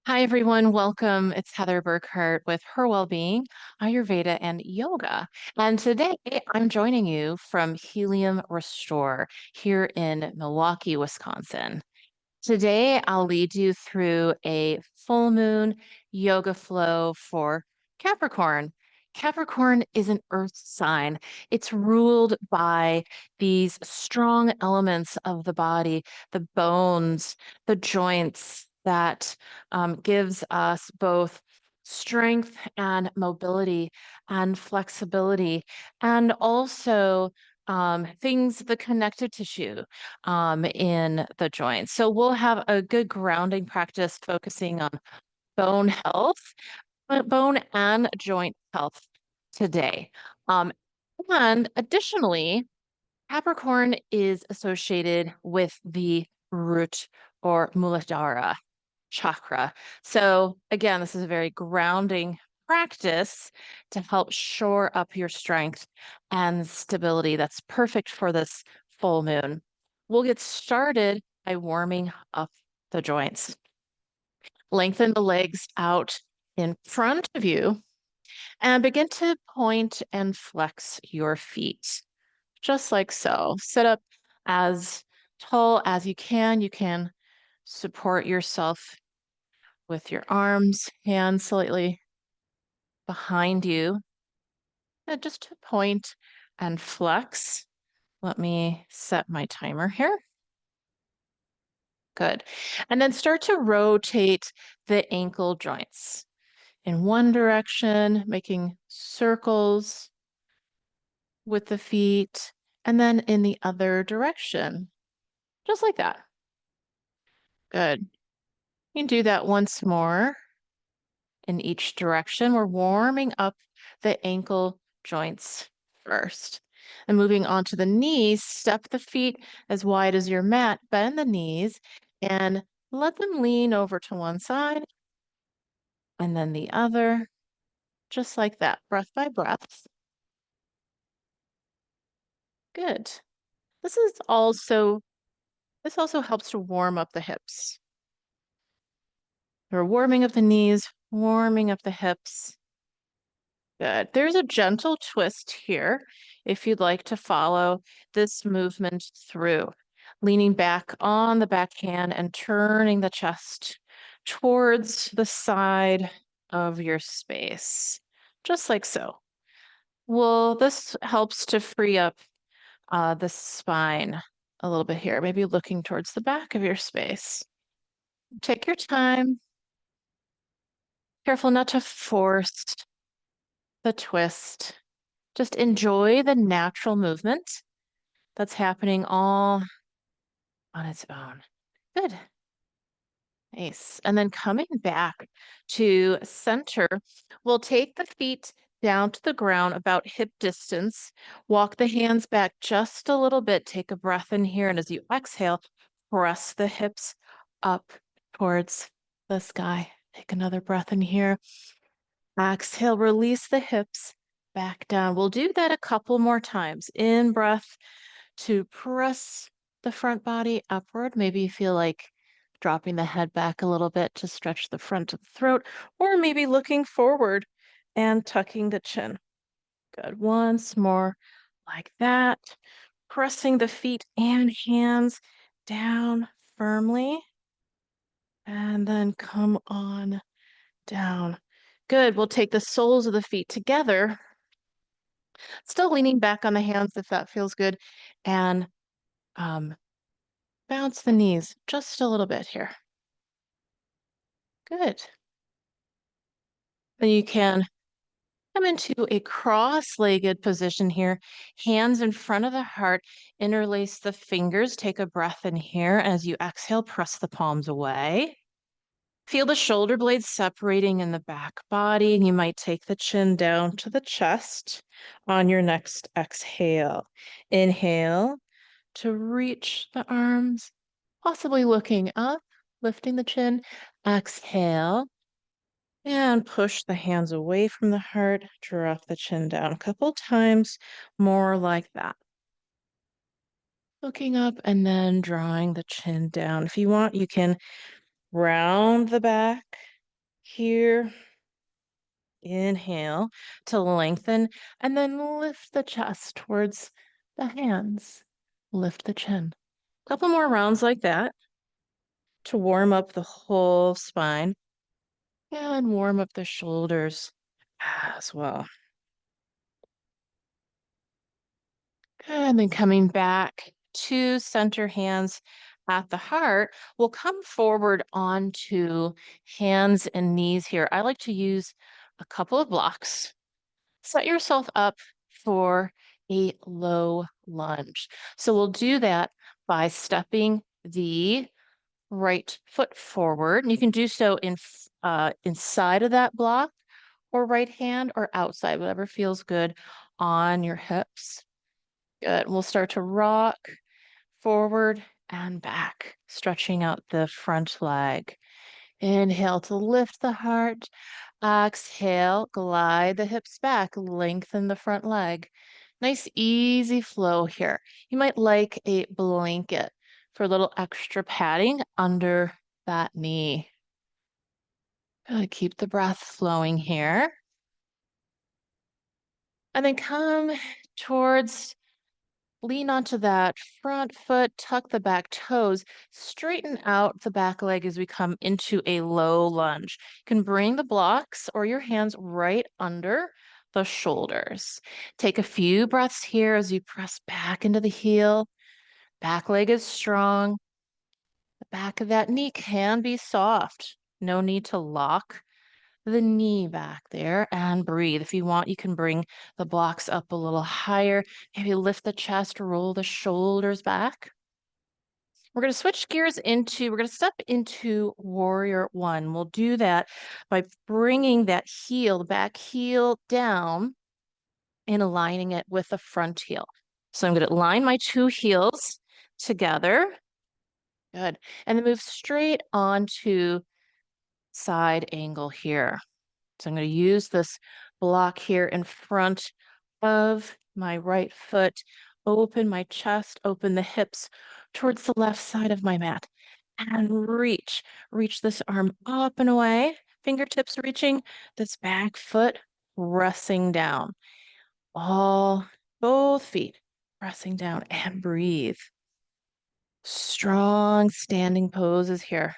Hi, everyone. Welcome. It's Heather Burkart with Her Wellbeing, Ayurveda, and Yoga. And today I'm joining you from Helium Restore here in Milwaukee, Wisconsin. Today I'll lead you through a full moon yoga flow for Capricorn. Capricorn is an earth sign. It's ruled by these strong elements of the body, the bones, the joints that gives us both strength and mobility and flexibility, and also things, the connective tissue in the joints. So we'll have a good grounding practice focusing on bone health, bone and joint health today. Um, and additionally, Capricorn is associated with the root or Muladhara Chakra. So again, this is a very grounding practice to help shore up your strength and stability. That's perfect for this full moon. We'll get started by warming up the joints. Lengthen the legs out in front of you and begin to point and flex your feet, just like so. Sit up as tall as you can. You can support yourself with your arms, hands slightly behind you, and just to point and flex. Let me set my timer here. Good. And then start to rotate the ankle joints in one direction, making circles with the feet, and then in the other direction, just like that. Good. You can do that once more in each direction. We're warming up the ankle joints first. And moving on to the knees, step the feet as wide as your mat, bend the knees, and let them lean over to one side and then the other, just like that, breath by breath. Good. This also helps to warm up the hips. We're warming up the knees, warming up the hips. Good. There's a gentle twist here if you'd like to follow this movement through, leaning back on the backhand and turning the chest towards the side of your space, just like so. Well, this helps to free up the spine a little bit here, maybe looking towards the back of your space. Take your time. Careful not to force the twist. Just enjoy the natural movement that's happening all on its own. Good. Nice. And then coming back to center, we'll take the feet down to the ground about hip distance. Walk the hands back just a little bit. Take a breath in here. And as you exhale, press the hips up towards the sky. Take another breath in here. Exhale, release the hips back down. We'll do that a couple more times. In breath to press the front body upward. Maybe you feel like dropping the head back a little bit to stretch the front of the throat, or maybe looking forward and tucking the chin. Good. Once more like that. Pressing the feet and hands down firmly. And then come on down. Good. We'll take the soles of the feet together, still leaning back on the hands if that feels good, and bounce the knees just a little bit here. Good. Then you can come into a cross-legged position here, hands in front of the heart, interlace the fingers, take a breath in here. As you exhale, press the palms away. Feel the shoulder blades separating in the back body, and you might take the chin down to the chest on your next exhale. Inhale to reach the arms, possibly looking up, lifting the chin. Exhale and push the hands away from the heart, drop the chin down a couple times, more like that. Looking up and then drawing the chin down. If you want, you can round the back here. Inhale to lengthen and then lift the chest towards the hands. Lift the chin. Couple more rounds like that to warm up the whole spine and warm up the shoulders as well. And then coming back to center, hands at the heart, we'll come forward onto hands and knees here. I like to use a couple of blocks. Set yourself up for a low lunge. So we'll do that by stepping the right foot forward. And you can do so inside of that block or right hand or outside, whatever feels good on your hips. Good. We'll start to rock forward and back, stretching out the front leg. Inhale to lift the heart. Exhale, glide the hips back, lengthen the front leg. Nice, easy flow here. You might like a blanket for a little extra padding under that knee. Good. Keep the breath flowing here. And then come towards, lean onto that front foot, tuck the back toes, straighten out the back leg as we come into a low lunge. You can bring the blocks or your hands right under the shoulders. Take a few breaths here as you press back into the heel. Back leg is strong. The back of that knee can be soft. No need to lock the knee back there and breathe. If you want, you can bring the blocks up a little higher. Maybe lift the chest, roll the shoulders back. We're going to switch gears we're going to step into Warrior One. We'll do that by bringing that heel, the back heel down and aligning it with the front heel. So I'm going to line my two heels together. Good. And then move straight onto side angle here. So I'm going to use this block here in front of my right foot, open my chest, open the hips towards the left side of my mat, and reach this arm up and away, fingertips reaching, this back foot pressing down, both feet pressing down, and breathe. Strong standing poses here.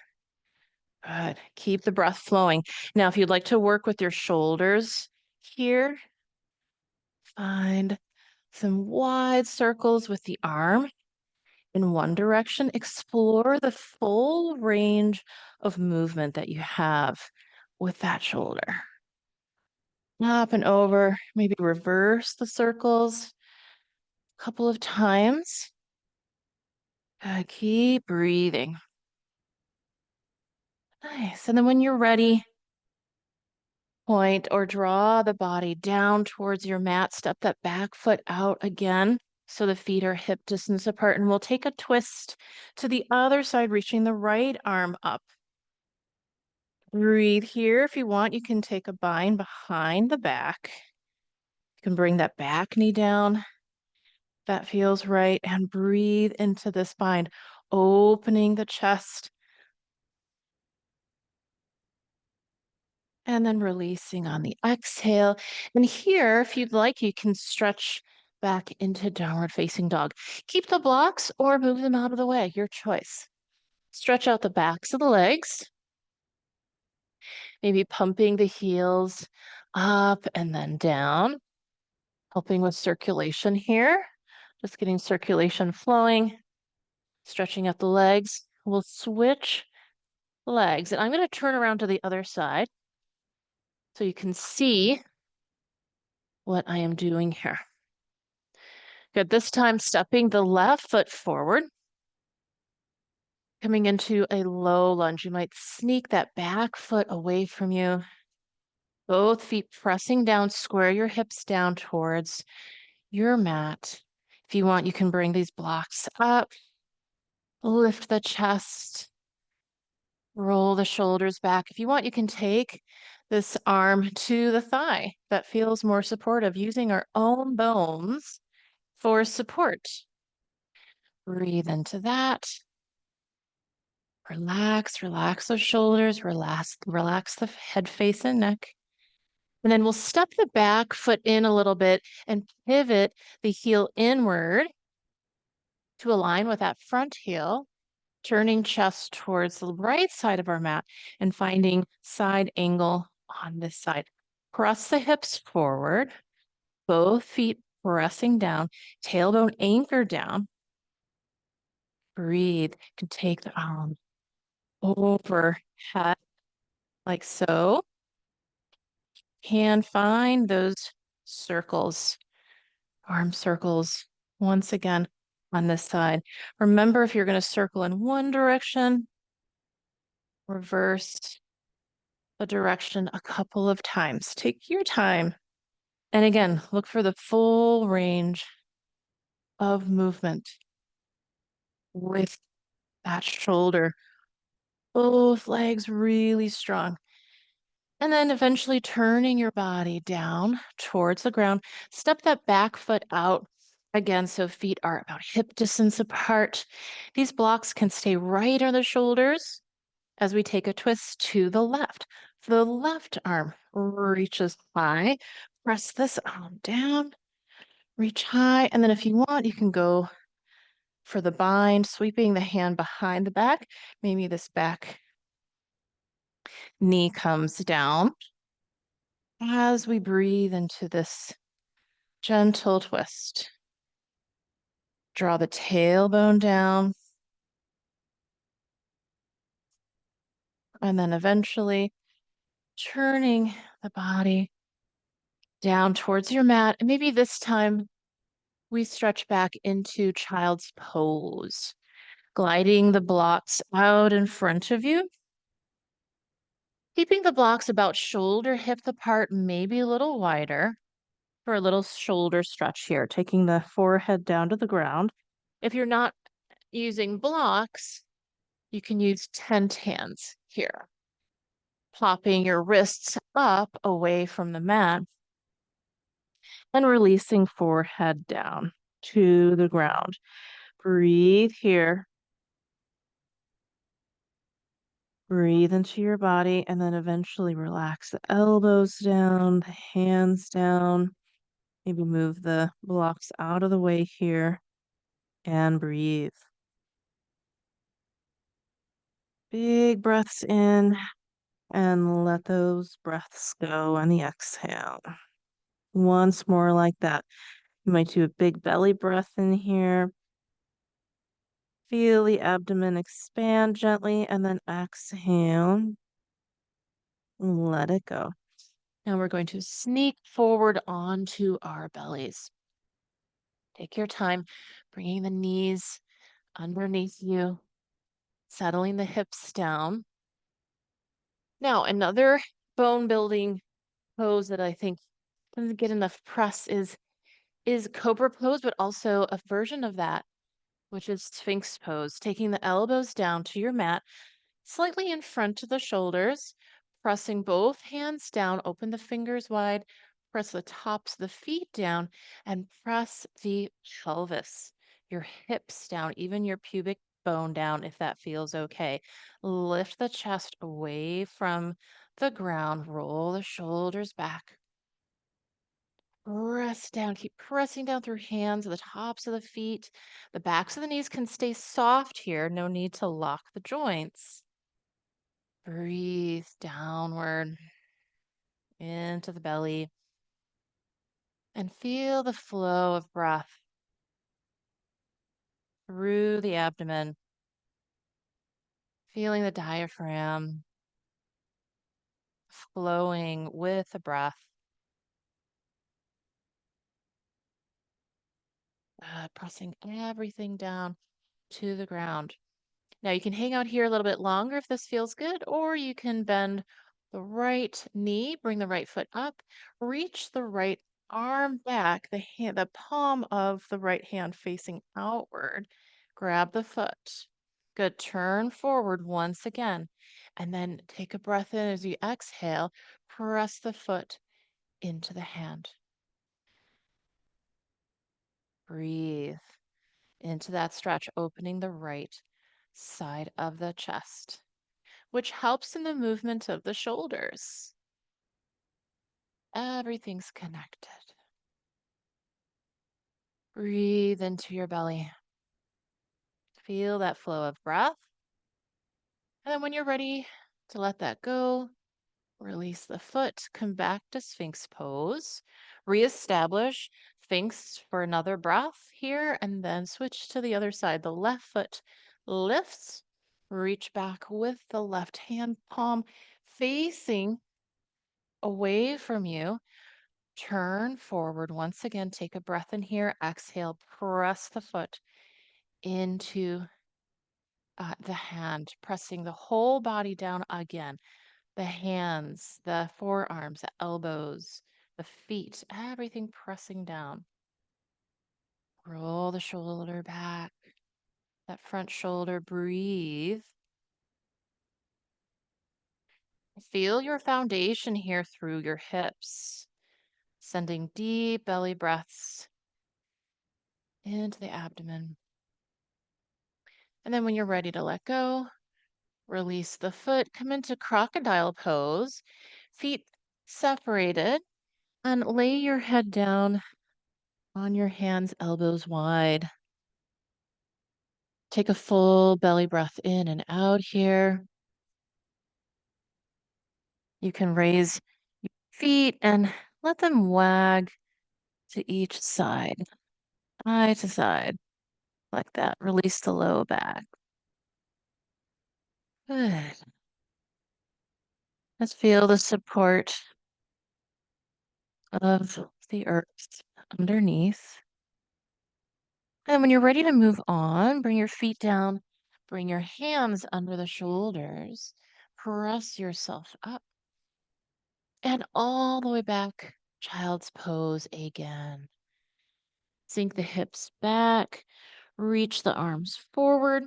Good. Keep the breath flowing. Now, if you'd like to work with your shoulders here, find some wide circles with the arm in one direction. Explore the full range of movement that you have with that shoulder. Up and over, maybe reverse the circles a couple of times. Keep breathing. Nice. And then when you're ready, point or draw the body down towards your mat. Step that back foot out again so the feet are hip distance apart. And we'll take a twist to the other side, reaching the right arm up. Breathe here. If you want, you can take a bind behind the back. You can bring that back knee down. That feels right. And breathe into this bind, opening the chest. And then releasing on the exhale. And here, if you'd like, you can stretch back into downward facing dog. Keep the blocks or move them out of the way, your choice. Stretch out the backs of the legs, maybe pumping the heels up and then down, helping with circulation here. Just getting circulation flowing, stretching out the legs. We'll switch legs. And I'm going to turn around to the other side so you can see what I am doing here. Good. This time, stepping the left foot forward, coming into a low lunge. You might sneak that back foot away from you. Both feet pressing down, square your hips down towards your mat. If you want, you can bring these blocks up, lift the chest, roll the shoulders back. If you want, you can take this arm to the thigh. That feels more supportive, using our own bones for support. Breathe into that. Relax, relax those shoulders, relax the head, face, and neck. And then we'll step the back foot in a little bit and pivot the heel inward to align with that front heel, turning chest towards the right side of our mat and finding side angle on this side. Press the hips forward, both feet pressing down, tailbone anchored down. Breathe. You can take the arm overhead like so. Can find those circles, arm circles, once again on this side. Remember, if you're going to circle in one direction, reverse the direction a couple of times. Take your time. And again, look for the full range of movement with that shoulder. Both legs really strong. And then eventually turning your body down towards the ground. Step that back foot out again so feet are about hip distance apart. These blocks can stay right on the shoulders as we take a twist to the left. The left arm reaches high. Press this arm down, reach high. And then if you want, you can go for the bind, sweeping the hand behind the back. Maybe this back knee comes down. As we breathe into this gentle twist, draw the tailbone down, and then eventually turning the body down towards your mat. And maybe this time we stretch back into child's pose, gliding the blocks out in front of you, keeping the blocks about shoulder hip apart, maybe a little wider for a little shoulder stretch here, taking the forehead down to the ground. If you're not using blocks, you can use tent hands here, plopping your wrists up away from the mat and releasing forehead down to the ground. Breathe here. Breathe into your body and then eventually relax the elbows down, the hands down. Maybe move the blocks out of the way here and breathe. Big breaths in and let those breaths go on the exhale. Once more like that. You might do a big belly breath in here. Feel the abdomen expand gently and then exhale. Let it go. Now we're going to sneak forward onto our bellies. Take your time, bringing the knees underneath you, settling the hips down. Now, another bone building pose that I think doesn't get enough press is cobra pose, but also a version of that, which is Sphinx pose, taking the elbows down to your mat, slightly in front of the shoulders, pressing both hands down, open the fingers wide, press the tops of the feet down, and press the pelvis, your hips down, even your pubic bone down if that feels okay. Lift the chest away from the ground, roll the shoulders back. Press down, keep pressing down through hands, the tops of the feet. The backs of the knees can stay soft here. No need to lock the joints. Breathe downward into the belly and feel the flow of breath through the abdomen, feeling the diaphragm flowing with the breath, pressing everything down to the ground. Now you can hang out here a little bit longer if this feels good, or you can bend the right knee, bring the right foot up, reach the right arm back, the palm of the right hand facing outward. Grab the foot. Good. Turn forward once again, and then take a breath in as you exhale. Press the foot into the hand. Breathe into that stretch, opening the right side of the chest, which helps in the movement of the shoulders. Everything's connected. Breathe into your belly. Feel that flow of breath. And then when you're ready to let that go, release the foot, come back to Sphinx pose, reestablish Sphinx for another breath here, and then switch to the other side. The left foot lifts, reach back with the left hand palm facing away from you. Turn forward once again. Take a breath in here. Exhale, press the foot into the hand, pressing the whole body down again. The hands, the forearms, the elbows, the feet, everything pressing down. Roll the shoulder back, that front shoulder, breathe. Feel your foundation here through your hips, sending deep belly breaths into the abdomen. And then when you're ready to let go, release the foot, come into crocodile pose, feet separated, and lay your head down on your hands, elbows wide. Take a full belly breath in and out here. You can raise your feet and let them wag to each side, side to side, like that. Release the low back. Good. Let's feel the support of the earth underneath. And when you're ready to move on, bring your feet down, bring your hands under the shoulders, press yourself up, and all the way back, child's pose again. Sink the hips back, reach the arms forward.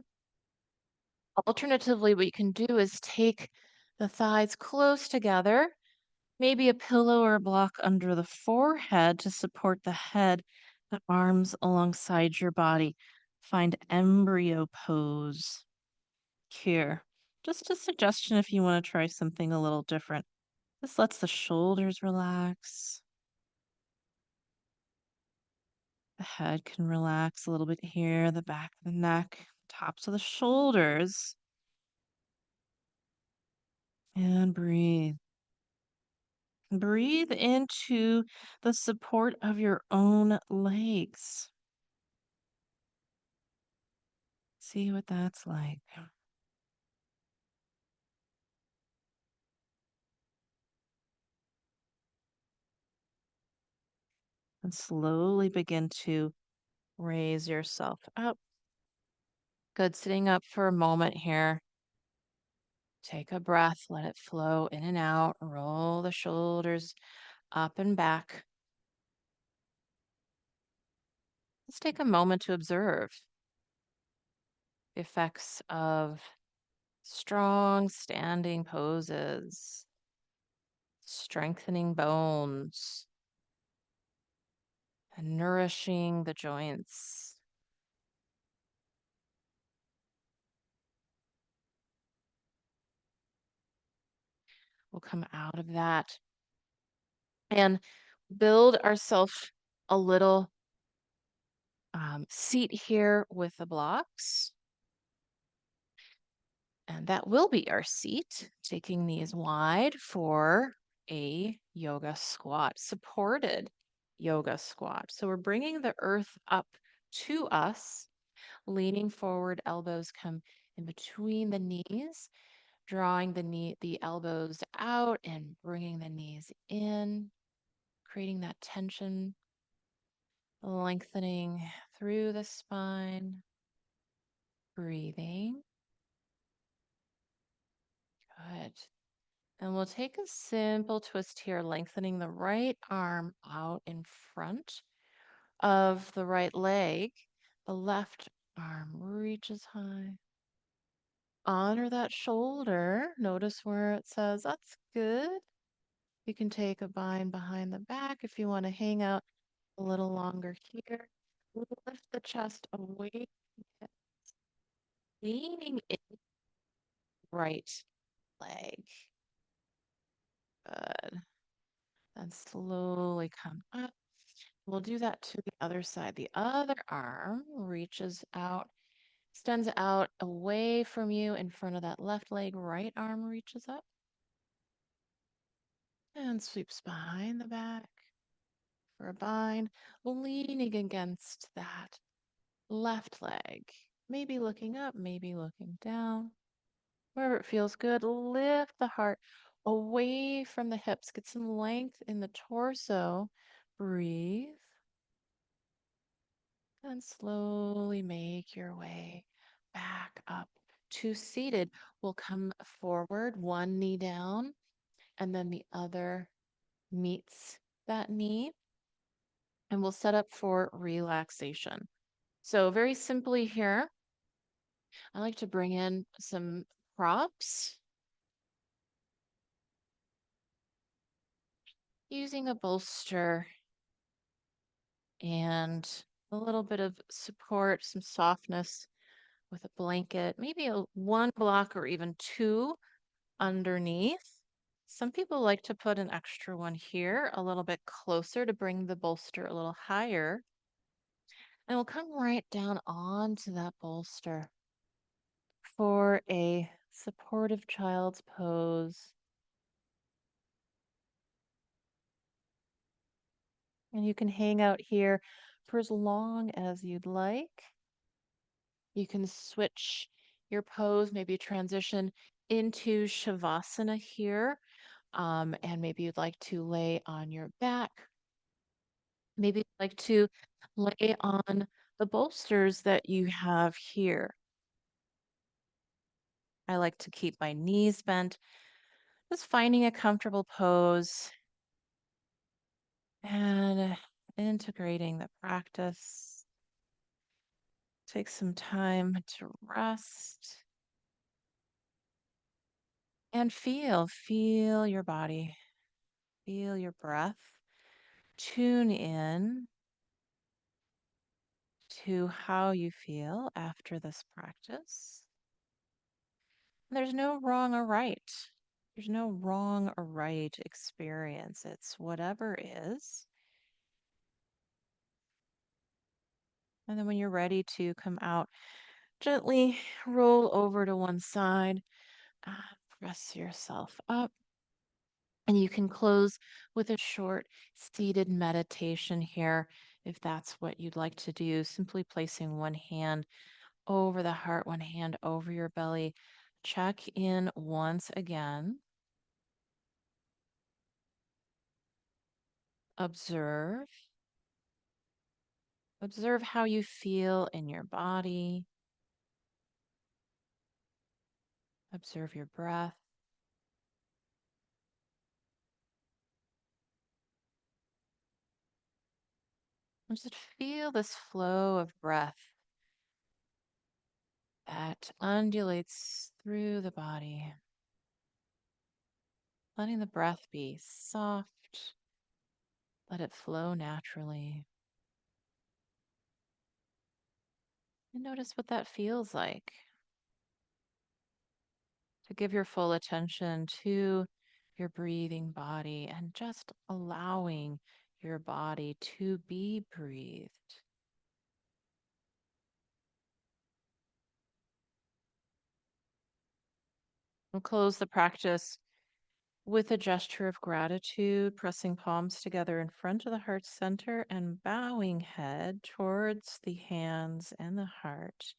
Alternatively, what you can do is take the thighs close together, maybe a pillow or a block under the forehead to support the head, the arms alongside your body. Find embryo pose here. Just a suggestion if you want to try something a little different. This lets the shoulders relax. The head can relax a little bit here, the back of the neck, tops of the shoulders. And breathe. Breathe into the support of your own legs. See what that's like. And slowly begin to raise yourself up. Good. Sitting up for a moment here. Take a breath, let it flow in and out. Roll the shoulders up and back. Let's take a moment to observe the effects of strong standing poses, strengthening bones, and nourishing the joints. We'll come out of that and build ourselves a little seat here with the blocks. And that will be our seat, taking these wide for a yoga squat, supported yoga squat. So we're bringing the earth up to us, leaning forward, elbows come in between the knees, drawing the elbows out and bringing the knees in, creating that tension, lengthening through the spine, breathing. Good. And we'll take a simple twist here, lengthening the right arm out in front of the right leg. The left arm reaches high. Honor that shoulder. Notice where it says, that's good. You can take a bind behind the back if you want to hang out a little longer here. Lift the chest away. leaning in right leg. Good. Then slowly come up. We'll do that to the other side. The other arm reaches out, extends out away from you in front of that left leg. Right arm reaches up and sweeps behind the back for a bind, leaning against that left leg. Maybe looking up, maybe looking down. Wherever it feels good, lift the heart away from the hips. Get some length in the torso. Breathe. And slowly make your way back up to seated. We'll come forward, one knee down, and then the other meets that knee. And we'll set up for relaxation. So, very simply here, I like to bring in some props using a bolster and a little bit of support, some softness with a blanket, maybe one block or even two underneath. Some people like to put an extra one here, a little bit closer to bring the bolster a little higher. And we'll come right down onto that bolster for a supportive child's pose. And you can hang out here for as long as you'd like. You can switch your pose, maybe transition into Shavasana here. And maybe you'd like to lay on your back. Maybe you'd like to lay on the bolsters that you have here. I like to keep my knees bent, just finding a comfortable pose and integrating the practice. Take some time to rest and feel your body, feel your breath. Tune in to how you feel after this practice. There's no wrong or right. There's no wrong or right experience. It's whatever is. And then when you're ready to come out, gently roll over to one side, press yourself up. And you can close with a short seated meditation here if that's what you'd like to do. Simply placing one hand over the heart, one hand over your belly. Check in once again. Observe. Observe how you feel in your body. Observe your breath. And just feel this flow of breath that undulates through the body, letting the breath be soft. Let it flow naturally. And notice what that feels like. To give your full attention to your breathing body and just allowing your body to be breathed. We'll close the practice with a gesture of gratitude, pressing palms together in front of the heart center and bowing head towards the hands and the heart.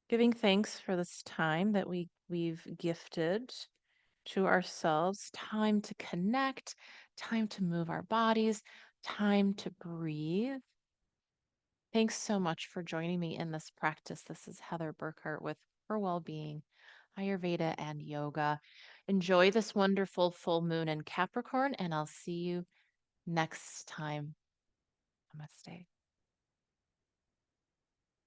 Giving thanks for this time that we've gifted to ourselves, time to connect, time to move our bodies, time to breathe. Thanks so much for joining me in this practice. This is Heather Burkart with Her Wellbeing, Ayurveda, and Yoga. Enjoy this wonderful full moon in Capricorn, and I'll see you next time. Namaste.